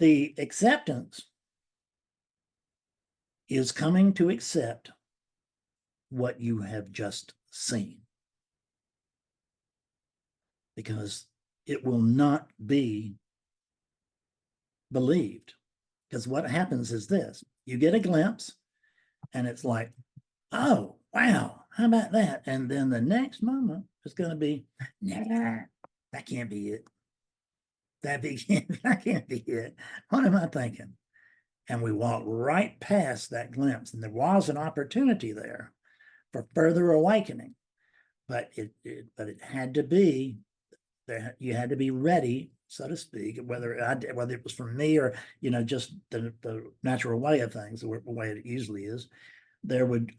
The acceptance is coming to accept what you have just seen, because it will not be believed. Because what happens is this: you get a glimpse and it's like, oh, wow, how about that? And then the next moment it's going to be, nah, that can't be it. That can't be it. What am I thinking? And we walk right past that glimpse. And there was an opportunity there for further awakening, but it had to be there. You had to be ready, so to speak, whether it was from me or, just the natural way of things, the way it usually is. There would,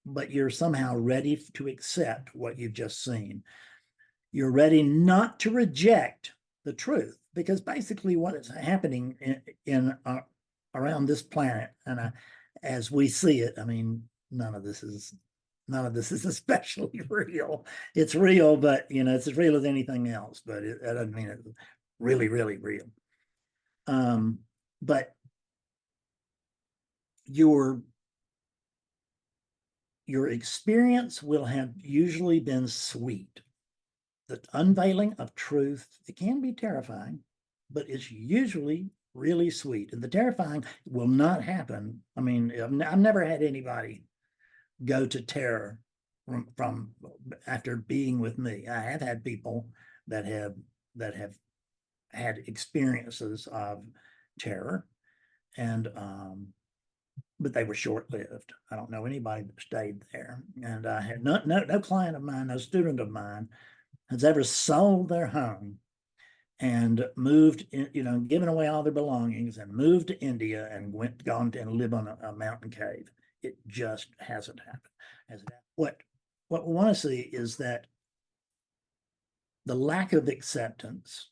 but you're somehow ready to accept what you've just seen. You're ready not to reject the truth, because basically what is happening in around this planet, and as we see it, I mean, none of this is especially real. It's real, but it's as real as anything else. But that doesn't mean it's really, really real. But your experience will have usually been sweet. The unveiling of truth, it can be terrifying, but it's usually really sweet. And the terrifying will not happen. I mean, I've never had anybody go to terror from after being with me. I have had people that have had experiences of terror, and but they were short-lived. I don't know anybody that stayed there. And I had no client of mine, no student of mine has ever sold their home and moved, given away all their belongings and moved to India and gone and live on a mountain cave. It just hasn't happened. What we want to see is that the lack of acceptance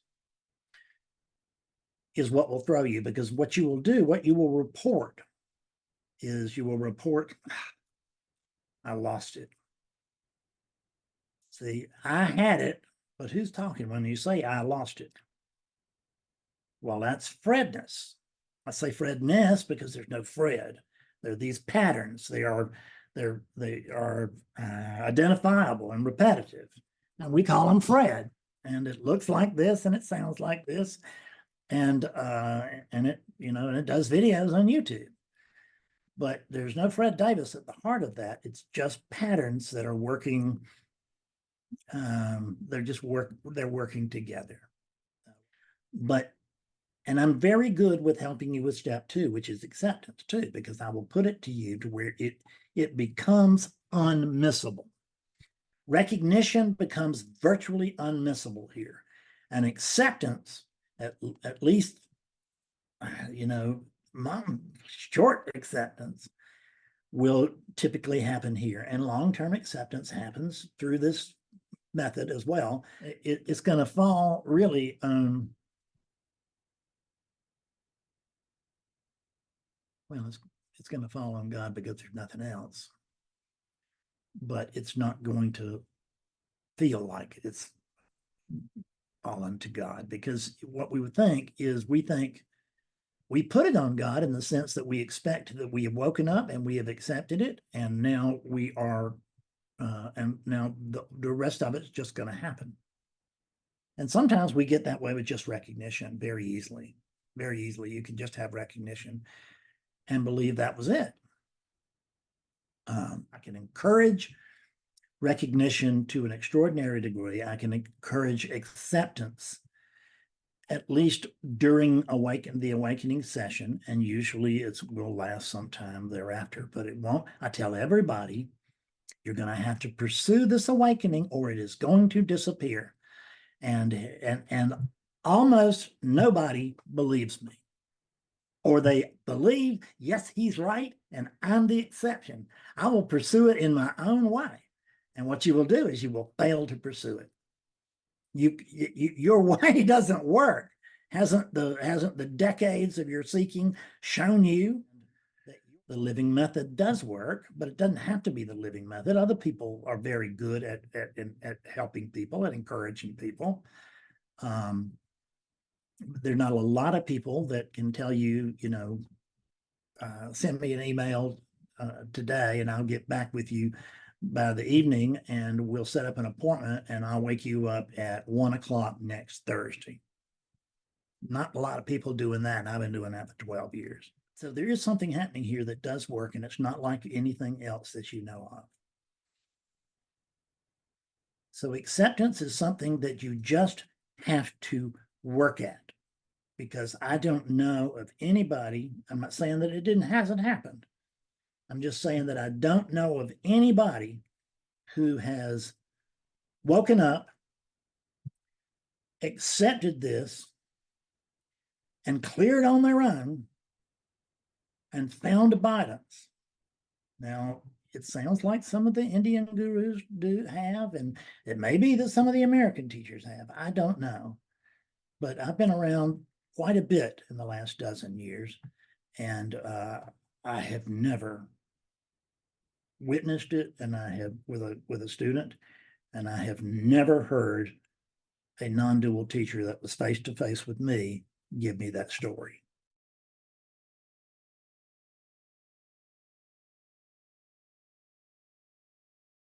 is what will throw you, because what you will do, what you will report is I lost it. See, I had it, but who's talking when you say I lost it? Well, that's Fredness. I say Fredness because there's no Fred. There are these patterns. They are identifiable and repetitive. And we call them Fred. And it looks like this and it sounds like this. And it, and it does videos on YouTube. But there's no Fred Davis at the heart of that. It's just patterns that are working. They're working together. And I'm very good with helping you with step 2, which is acceptance too, because I will put it to you to where it becomes unmissable. Recognition becomes virtually unmissable here. And acceptance, at least, short acceptance will typically happen here. And long-term acceptance happens through this method as well. It's going to fall really it's going to fall on God, because there's nothing else. But it's not going to feel like it's fallen to God, because what we would think is we put it on God in the sense that we expect that we have woken up and we have accepted it, and now we are, and now the rest of it's just going to happen. And sometimes we get that way with just recognition very easily. Very easily, you can just have recognition and believe that was it. I can encourage recognition to an extraordinary degree. I can encourage acceptance, at least during the awakening session, and usually it will last some time thereafter, but it won't. I tell everybody, you're going to have to pursue this awakening or it is going to disappear. And almost nobody believes me. Or they believe, yes, he's right, and I'm the exception. I will pursue it in my own way. And what you will do is you will fail to pursue it. Your way doesn't work. Hasn't the decades of your seeking shown you that the living method does work? But it doesn't have to be the living method. Other people are very good at helping people, at encouraging people. There are not a lot of people that can tell you, send me an email today and I'll get back with you by the evening and we'll set up an appointment and I'll wake you up at 1 o'clock next Thursday. Not a lot of people doing that. And I've been doing that for 12 years. So there is something happening here that does work, and it's not like anything else that you know of. So acceptance is something that you just have to work at, because I don't know of anybody. I'm not saying that hasn't happened. I'm just saying that I don't know of anybody who has woken up, accepted this, and cleared on their own and found abidance. Now, it sounds like some of the Indian gurus do have, and it may be that some of the American teachers have. I don't know. But I've been around quite a bit in the last dozen years, and I have never witnessed it, and I have with a student, and I have never heard a non-dual teacher that was face to face with me give me that story.